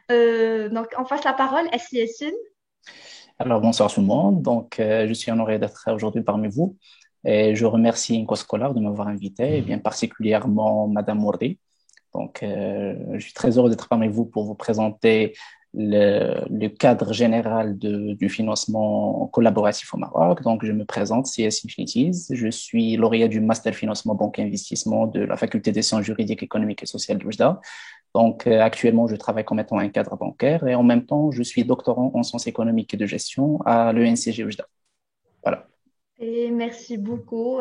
Donc, on passe la parole à Yacine. Alors, bonsoir tout le monde. Je suis honoré d'être aujourd'hui parmi vous et je remercie Inco Scholar de m'avoir invité et bien particulièrement Madame Mourdi. Je suis très heureux d'être parmi vous pour vous présenter le cadre général du financement collaboratif au Maroc. Donc, je me présente, CS Infinities. Je suis lauréat du Master Financement Banque et Investissement de la Faculté des Sciences juridiques, économiques et sociales de l'UJDA. Actuellement, je travaille comme étant un cadre bancaire et en même temps, je suis doctorant en sciences économiques et de gestion à l'ENCG Oujda. Voilà. Et merci beaucoup.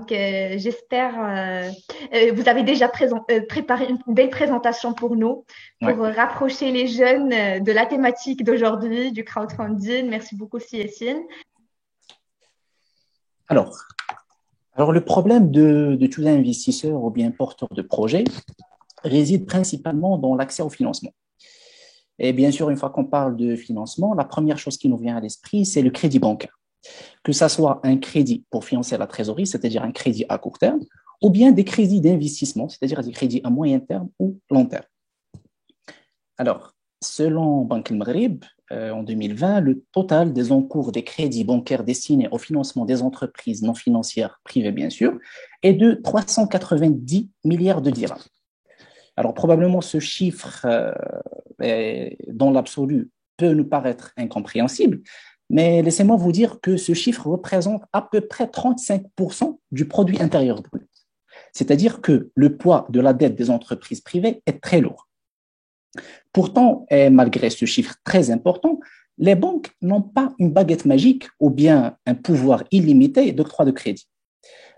J'espère vous avez déjà préparé une belle présentation pour nous, Ouais. pour rapprocher les jeunes de la thématique d'aujourd'hui, du crowdfunding. Merci beaucoup, Yacine. Alors, alors le problème de tout investisseur ou bien porteur de projet réside principalement dans l'accès au financement. Et bien sûr, une fois qu'on parle de financement, la première chose qui nous vient à l'esprit, c'est le crédit bancaire. Que ça soit un crédit pour financer la trésorerie, c'est-à-dire un crédit à court terme, ou bien des crédits d'investissement, c'est-à-dire des crédits à moyen terme ou long terme. Alors, selon Banque El Maghrib, en 2020, le total des encours des crédits bancaires destinés au financement des entreprises non financières privées, bien sûr, est de 390 milliards de dirhams. Alors, probablement, ce chiffre, dans l'absolu, peut nous paraître incompréhensible, mais laissez-moi vous dire que ce chiffre représente à peu près 35% du produit intérieur brut. C'est-à-dire que le poids de la dette des entreprises privées est très lourd. Pourtant, et malgré ce chiffre très important, les banques n'ont pas une baguette magique ou bien un pouvoir illimité d'octroi de crédit.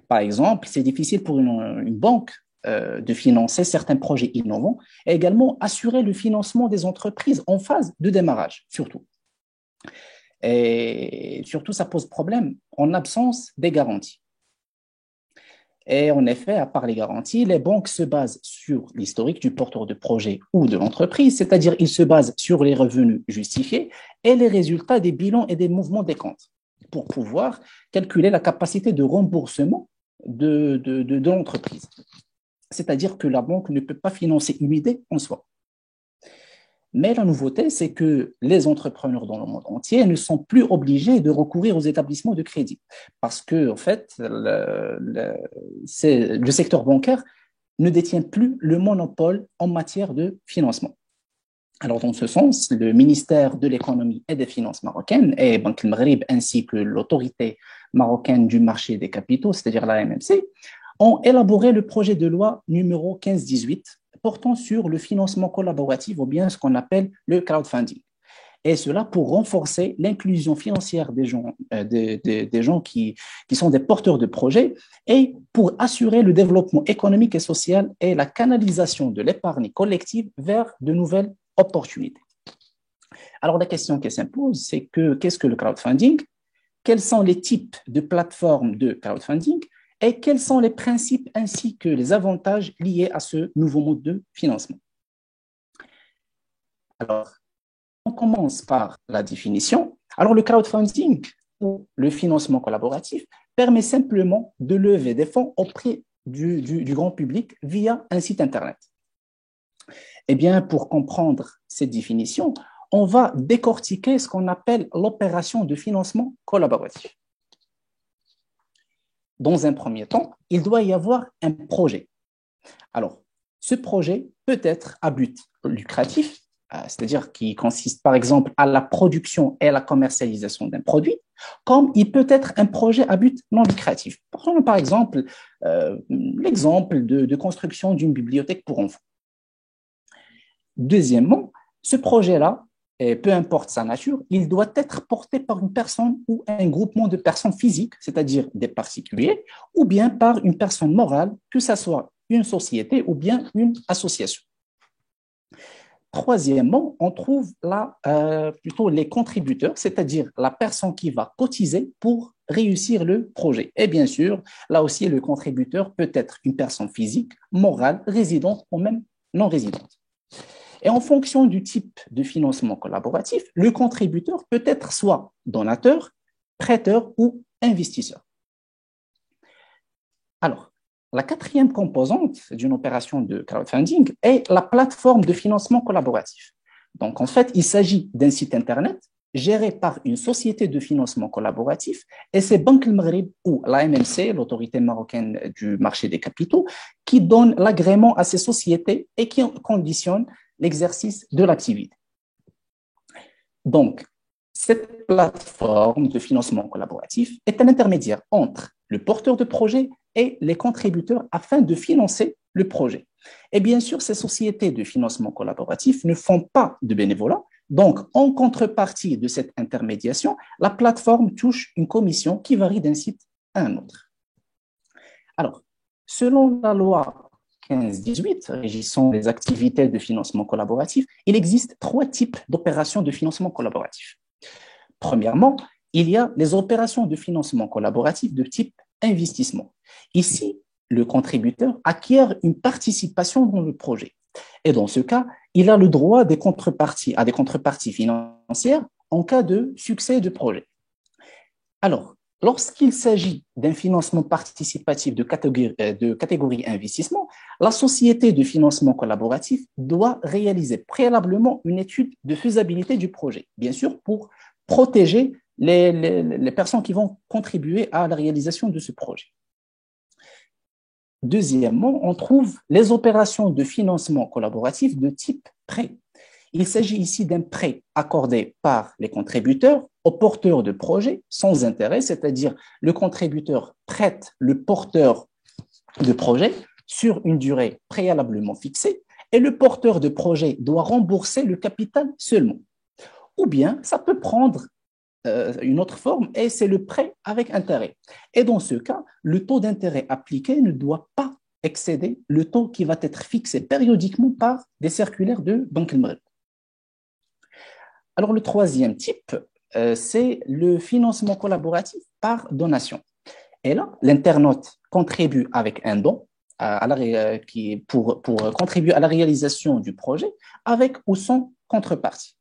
Par exemple, c'est difficile pour une banque de financer certains projets innovants et également assurer le financement des entreprises en phase de démarrage, surtout. Et surtout, ça pose problème en absence des garanties. Et en effet, à part les garanties, les banques se basent sur l'historique du porteur de projet ou de l'entreprise, c'est-à-dire ils se basent sur les revenus justifiés et les résultats des bilans et des mouvements des comptes pour pouvoir calculer la capacité de remboursement de l'entreprise. C'est-à-dire que la banque ne peut pas financer une idée en soi. Mais la nouveauté, c'est que les entrepreneurs dans le monde entier ne sont plus obligés de recourir aux établissements de crédit parce que, en fait, le secteur bancaire ne détient plus le monopole en matière de financement. Alors, dans ce sens, le ministère de l'économie et des finances marocaine et Banque El Maghrib ainsi que l'autorité marocaine du marché des capitaux, c'est-à-dire la MMC, ont élaboré le projet de loi numéro 1518 portant sur le financement collaboratif ou bien ce qu'on appelle le crowdfunding. Et cela pour renforcer l'inclusion financière des gens qui sont des porteurs de projets et pour assurer le développement économique et social et la canalisation de l'épargne collective vers de nouvelles opportunités. Alors la question qui s'impose, c'est que qu'est-ce que le crowdfunding? Quels sont les types de plateformes de crowdfunding et quels sont les principes ainsi que les avantages liés à ce nouveau mode de financement. Alors, on commence par la définition. Alors, le crowdfunding ou le financement collaboratif permet simplement de lever des fonds auprès du grand public via un site Internet. Eh bien, pour comprendre cette définition, on va décortiquer ce qu'on appelle l'opération de financement collaboratif. Dans un premier temps, il doit y avoir un projet. Alors, ce projet peut être à but lucratif, c'est-à-dire qui consiste par exemple à la production et à la commercialisation d'un produit, comme il peut être un projet à but non lucratif. Prenons par exemple l'exemple de construction d'une bibliothèque pour enfants. Deuxièmement, ce projet-là, peu importe sa nature, il doit être porté par une personne ou un groupement de personnes physiques, c'est-à-dire des particuliers, ou bien par une personne morale, que ce soit une société ou bien une association. Troisièmement, on trouve là plutôt les contributeurs, c'est-à-dire la personne qui va cotiser pour réussir le projet. Et bien sûr, là aussi, le contributeur peut être une personne physique, morale, résidente ou même non résidente. Et en fonction du type de financement collaboratif, le contributeur peut être soit donateur, prêteur ou investisseur. Alors, la quatrième composante d'une opération de crowdfunding est la plateforme de financement collaboratif. Donc, en fait, il s'agit d'un site Internet géré par une société de financement collaboratif et c'est Banque El Maghreb ou l'AMMC, l'autorité marocaine du marché des capitaux, qui donne l'agrément à ces sociétés et qui conditionne l'exercice de l'activité. Donc, cette plateforme de financement collaboratif est un intermédiaire entre le porteur de projet et les contributeurs afin de financer le projet. Et bien sûr, ces sociétés de financement collaboratif ne font pas de bénévolat. Donc, en contrepartie de cette intermédiation, la plateforme touche une commission qui varie d'un site à un autre. Alors, selon la loi 15-18 régissant les activités de financement collaboratif, il existe 3 types d'opérations de financement collaboratif. Premièrement, il y a les opérations de financement collaboratif de type investissement. Ici, le contributeur acquiert une participation dans le projet. Et dans ce cas, il a le droit à des contreparties financières en cas de succès du projet. Alors, lorsqu'il s'agit d'un financement participatif de catégorie investissement, la société de financement collaboratif doit réaliser préalablement une étude de faisabilité du projet, bien sûr pour protéger les personnes qui vont contribuer à la réalisation de ce projet. Deuxièmement, on trouve les opérations de financement collaboratif de type prêt. Il s'agit ici d'un prêt accordé par les contributeurs aux porteurs de projet sans intérêt, c'est-à-dire le contributeur prête le porteur de projet sur une durée préalablement fixée et le porteur de projet doit rembourser le capital seulement. Ou bien, ça peut prendre une autre forme et c'est le prêt avec intérêt. Et dans ce cas, le taux d'intérêt appliqué ne doit pas excéder le taux qui va être fixé périodiquement par des circulaires de Banque El Maghreb. Alors, le troisième type, c'est le financement collaboratif par donation. Et là, l'internaute contribue avec un don pour contribuer à la réalisation du projet avec ou sans contrepartie.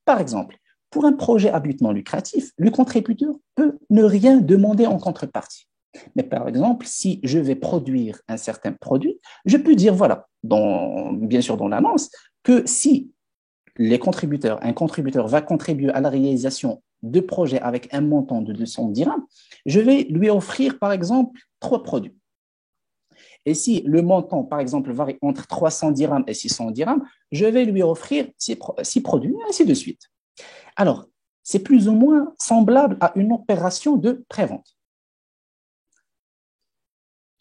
Par exemple, pour un projet à but non lucratif, le contributeur peut ne rien demander en contrepartie. Mais par exemple, si je vais produire un certain produit, je peux dire, voilà, bien sûr dans l'annonce, que si un contributeur va contribuer à la réalisation de projets avec un montant de 200 dirhams, je vais lui offrir, par exemple, 3 produits. Et si le montant, par exemple, varie entre 300 dirhams et 600 dirhams, je vais lui offrir 6 produits, et ainsi de suite. Alors, c'est plus ou moins semblable à une opération de prévente.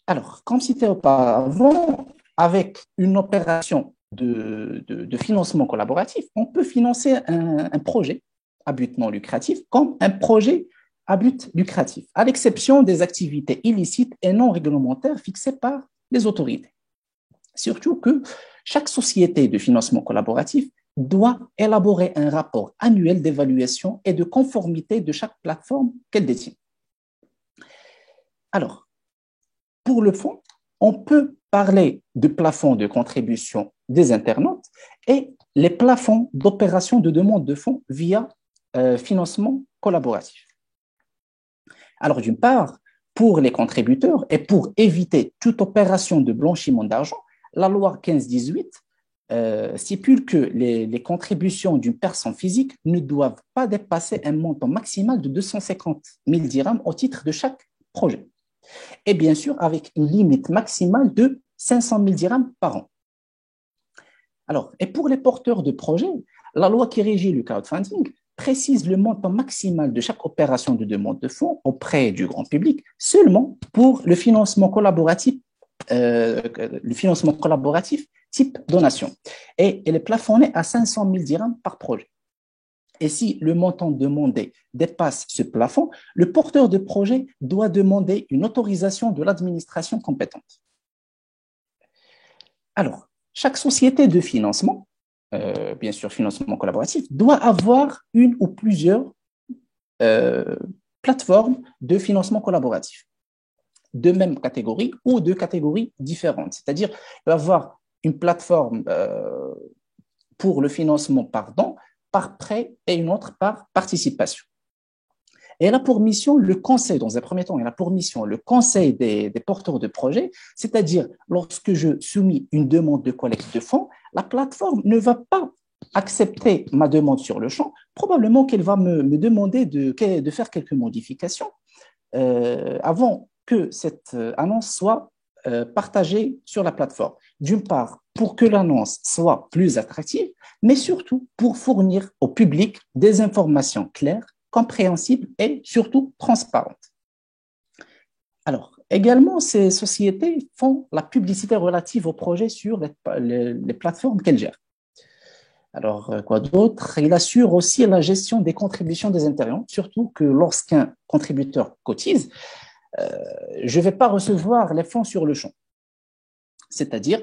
Alors, comme cité auparavant, avec une opération de financement collaboratif, on peut financer un projet à but non lucratif comme un projet à but lucratif, à l'exception des activités illicites et non réglementaires fixées par les autorités. Surtout que chaque société de financement collaboratif doit élaborer un rapport annuel d'évaluation et de conformité de chaque plateforme qu'elle détient. Alors, pour le fond, on peut parler de plafonds de contribution des internautes et les plafonds d'opération de demande de fonds via financement collaboratif. Alors, d'une part, pour les contributeurs et pour éviter toute opération de blanchiment d'argent, la loi 15-18 stipule que les contributions d'une personne physique ne doivent pas dépasser un montant maximal de 250 000 dirhams au titre de chaque projet. Et bien sûr, avec une limite maximale de 500 000 dirhams par an. Alors, et pour les porteurs de projets, la loi qui régit le crowdfunding précise le montant maximal de chaque opération de demande de fonds auprès du grand public seulement pour le financement collaboratif type donation. Et elle est plafonnée à 500 000 dirhams par projet. Et si le montant demandé dépasse ce plafond, le porteur de projet doit demander une autorisation de l'administration compétente. Alors, chaque société de financement, bien sûr financement collaboratif, doit avoir une ou plusieurs plateformes de financement collaboratif de même catégorie ou de catégories différentes. C'est-à-dire, il va y avoir une plateforme pour le financement par don, par prêt et une autre par participation. Et elle a pour mission le conseil, dans un premier temps, elle a pour mission le conseil des porteurs de projets, c'est-à-dire lorsque je soumis une demande de collecte de fonds, la plateforme ne va pas accepter ma demande sur le champ, probablement qu'elle va me demander de faire quelques modifications avant que cette annonce soit partagée sur la plateforme. D'une part, pour que l'annonce soit plus attractive, mais surtout pour fournir au public des informations claires, compréhensibles et surtout transparentes. Alors, également, ces sociétés font la publicité relative au projet sur les plateformes qu'elles gèrent. Alors, quoi d'autre? Il assure aussi la gestion des contributions des internautes, surtout que lorsqu'un contributeur cotise, je ne vais pas recevoir les fonds sur le champ. C'est-à-dire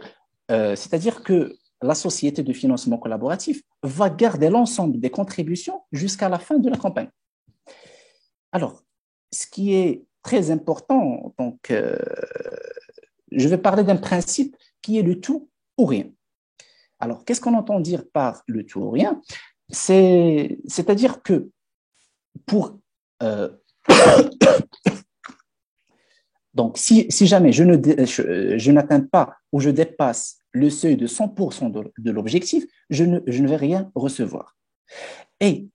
que la société de financement collaboratif va garder l'ensemble des contributions jusqu'à la fin de la campagne. Alors, ce qui est très important, donc, je vais parler d'un principe qui est le tout ou rien. Alors, qu'est-ce qu'on entend dire par le tout ou rien? C'est-à-dire que pour donc, si jamais je n'atteins pas ou je dépasse le seuil de 100% de l'objectif, je ne vais rien recevoir. Et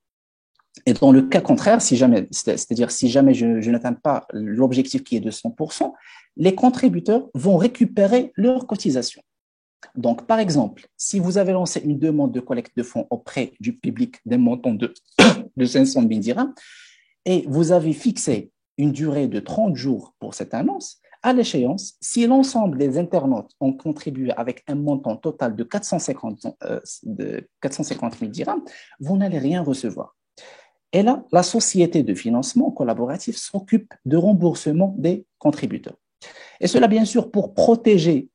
dans le cas contraire, c'est-à-dire si jamais je n'atteins pas l'objectif qui est de 100%, les contributeurs vont récupérer leur cotisation. Donc, par exemple, si vous avez lancé une demande de collecte de fonds auprès du public d'un montant de 500 000 dirhams et vous avez fixé une durée de 30 jours pour cette annonce, à l'échéance, si l'ensemble des internautes ont contribué avec un montant total de 450 000 dirhams, vous n'allez rien recevoir. Et là, la société de financement collaboratif s'occupe de remboursement des contributeurs. Et cela, bien sûr, pour protéger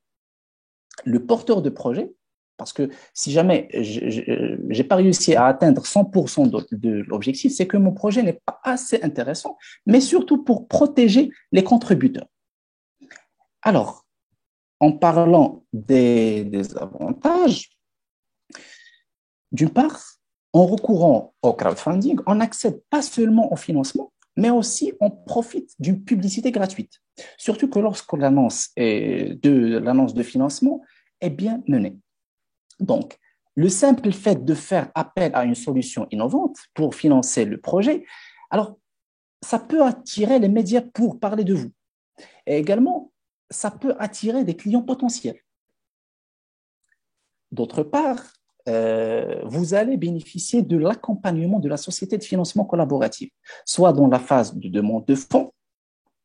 le porteur de projet, parce que si jamais je n'ai pas réussi à atteindre 100% de l'objectif, c'est que mon projet n'est pas assez intéressant, mais surtout pour protéger les contributeurs. Alors, en parlant des avantages, d'une part, en recourant au crowdfunding, on n'accède pas seulement au financement, mais aussi on profite d'une publicité gratuite. Surtout que lorsque l'annonce de financement est bien menée. Donc, le simple fait de faire appel à une solution innovante pour financer le projet, alors, ça peut attirer les médias pour parler de vous. Et également, ça peut attirer des clients potentiels. D'autre part, vous allez bénéficier de l'accompagnement de la société de financement collaboratif, soit dans la phase de demande de fonds,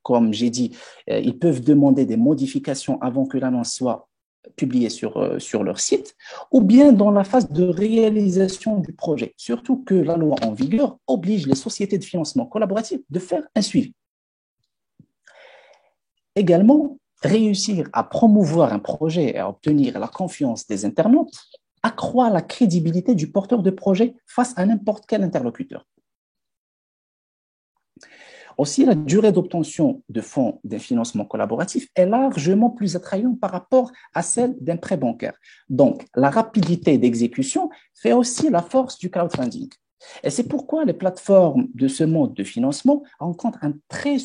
comme j'ai dit, ils peuvent demander des modifications avant que l'annonce soit publiée sur leur site, ou bien dans la phase de réalisation du projet, surtout que la loi en vigueur oblige les sociétés de financement collaboratif de faire un suivi. Également, réussir à promouvoir un projet et à obtenir la confiance des internautes accroît la crédibilité du porteur de projet face à n'importe quel interlocuteur. Aussi, la durée d'obtention de fonds d'un financement collaboratif est largement plus attrayante par rapport à celle d'un prêt bancaire. Donc, la rapidité d'exécution fait aussi la force du crowdfunding. Et c'est pourquoi les plateformes de ce mode de financement rencontrent un très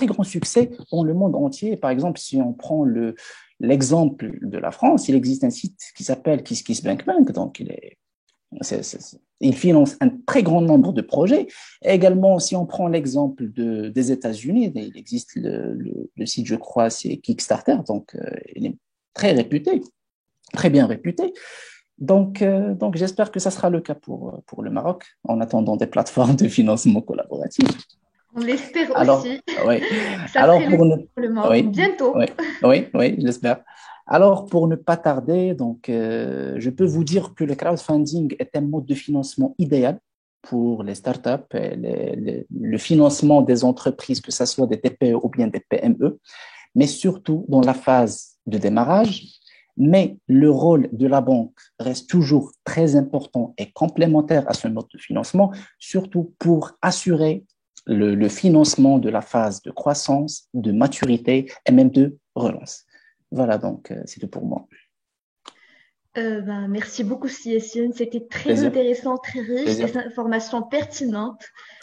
grand succès dans le monde entier. Par exemple, si on prend l'exemple de la France, il existe un site qui s'appelle KissKissBankBank, donc il finance un très grand nombre de projets. Et également, si on prend l'exemple des États-Unis, il existe le site, je crois, c'est Kickstarter, donc il est très réputé, très bien réputé. Donc j'espère que ça sera le cas pour le Maroc, en attendant des plateformes de financement collaboratif. On l'espère aussi. Oui. Ça Alors, serait pour le Maroc bientôt. Oui, j'espère. Alors, pour ne pas tarder, donc, je peux vous dire que le crowdfunding est un mode de financement idéal pour les startups, et le financement des entreprises, que ce soit des TPE ou bien des PME, mais surtout dans la phase de démarrage. Mais le rôle de la banque reste toujours très important et complémentaire à ce mode de financement, surtout pour assurer le financement de la phase de croissance, de maturité et même de relance. Voilà, donc c'est tout pour moi. Merci beaucoup, Yassine. C'était très Plaisir. intéressant, très riche, Plaisir. des informations pertinentes.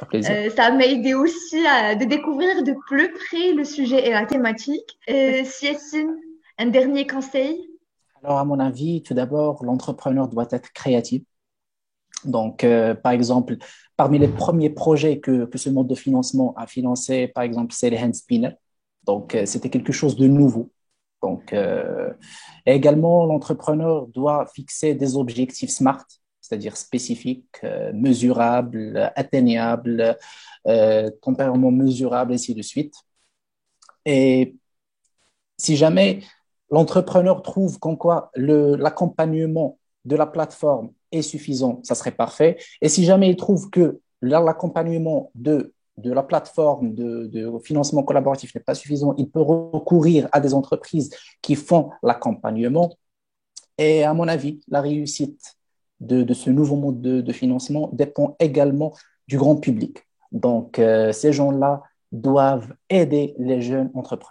Plaisir. Ça m'a aidé aussi de découvrir de plus près le sujet et la thématique. Yassine, un dernier conseil? Alors, à mon avis, tout d'abord, l'entrepreneur doit être créatif. Donc, par exemple, parmi les premiers projets que ce mode de financement a financé, par exemple, c'est les hand spinners. Donc, c'était quelque chose de nouveau. Donc, et également, l'entrepreneur doit fixer des objectifs SMART, c'est-à-dire spécifiques, mesurables, atteignables, temporairement mesurables, ainsi de suite. Et si jamais l'entrepreneur trouve qu'en quoi l'accompagnement de la plateforme est suffisant, ça serait parfait. Et si jamais il trouve que l'accompagnement de la plateforme de financement collaboratif n'est pas suffisant, il peut recourir à des entreprises qui font l'accompagnement. Et à mon avis, la réussite de ce nouveau mode de financement dépend également du grand public. Donc, ces gens-là doivent aider les jeunes entrepreneurs.